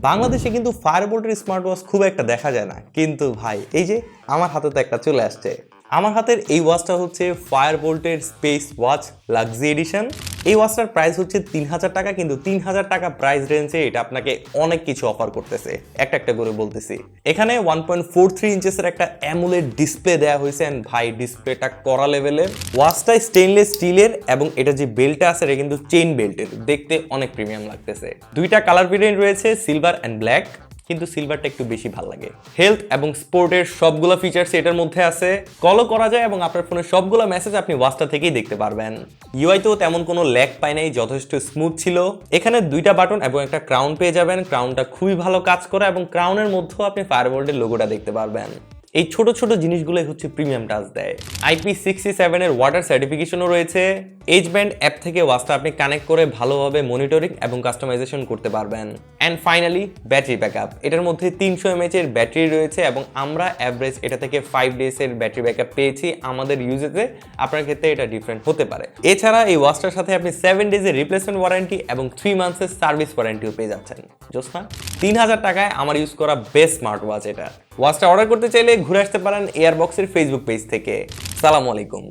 বাংলাদেশে কিন্তু ফায়ারবোল্টের smart watch খুব একটা দেখা যায় না, কিন্তু ভাই এই যে আমার হাতে তো একটা চলে আসছে। আমার হাতের এই ওয়াচটা হচ্ছে ফায়ারবোল্টের স্পেস ওয়াচ লাক্সি এডিশন। এই ওয়াচটার প্রাইস হচ্ছে 3000 টাকা, কিন্তু 3000 টাকা প্রাইস রেঞ্জে এটা আপনাকে অনেক কিছু অফার করতেছে। একটা একটা করে বলতেছি। এখানে 1.43 ইঞ্চেসের একটা অ্যামোলেড ডিসপ্লে দেওয়া হয়েছে, এন্ড ভাই ডিসপ্লেটা কড়া লেভেলের। ওয়াচটা স্টেইনলেস স্টিলের এবং এটা যে বেল্টটা আছে এটা কিন্তু চেইন বেল্টের, দেখতে অনেক প্রিমিয়াম লাগতেছে। দুইটা কালার ভেরিয়েন্ট রয়েছে, সিলভার অ্যান্ড ব্ল্যাক, কিন্তু সিলভারটা একটু বেশি ভালো লাগে। হেলথ এবং স্পোর্টের সবগুলো ফিচার্স এটার মধ্যে আছে। কলও করা যায় এবং আপনার ফোনে সবগুলো মেসেজ আপনি ওয়াচটা থেকেই দেখতে পারবেন। ইউআইতেও তেমন কোনো ল্যাগ পায় নাই, যথেষ্ট স্মুথ ছিল। এখানে দুইটা বাটন এবং একটা ক্রাউন পেয়ে যাবেন। ক্রাউনটা খুবই ভালো কাজ করে এবং ক্রাউনের মধ্যেও আপনি ফায়ারবোল্টের লোগোটা দেখতে পারবেন। এই ছোট ছোট জিনিসগুলোই হচ্ছে প্রিমিয়াম টাচ দেয়। IP67 এর ওয়াটার সার্টিফিকেশনও রয়েছে। এজ ব্যান্ড অ্যাপ থেকে ওয়াচটা আপনি কানেক্ট করে ভালোভাবে মনিটরিং এবং কাস্টমাইজেশন করতে পারবেন। And finally battery backup. এটার মধ্যে 300 mAh এর ব্যাটারি রয়েছে এবং আমরা অ্যাভারেজ এটা থেকে 5 days এর ব্যাটারি ব্যাকআপ পেয়েছি। আমাদের ইউজেসে আপনার ক্ষেত্রে এটা ডিফারেন্ট হতে পারে। এছাড়া এই ওয়াচটার সাথে আপনি 7 days এর রিপ্লেসমেন্ট ওয়ারেন্টি এবং 3 months এর সার্ভিস ওয়ারেন্টিও পেয়ে যাচ্ছেন। জোসনা, 3000 টাকায় আমার ইউজ করা বেস্ট স্মার্ট ওয়াচ এটা। ওয়াচটা অর্ডার করতে চাইলে ঘুরে আসতে পারেন এয়ারবক্সের ফেসবুক পেজ থেকে। সালামু আলাইকুম।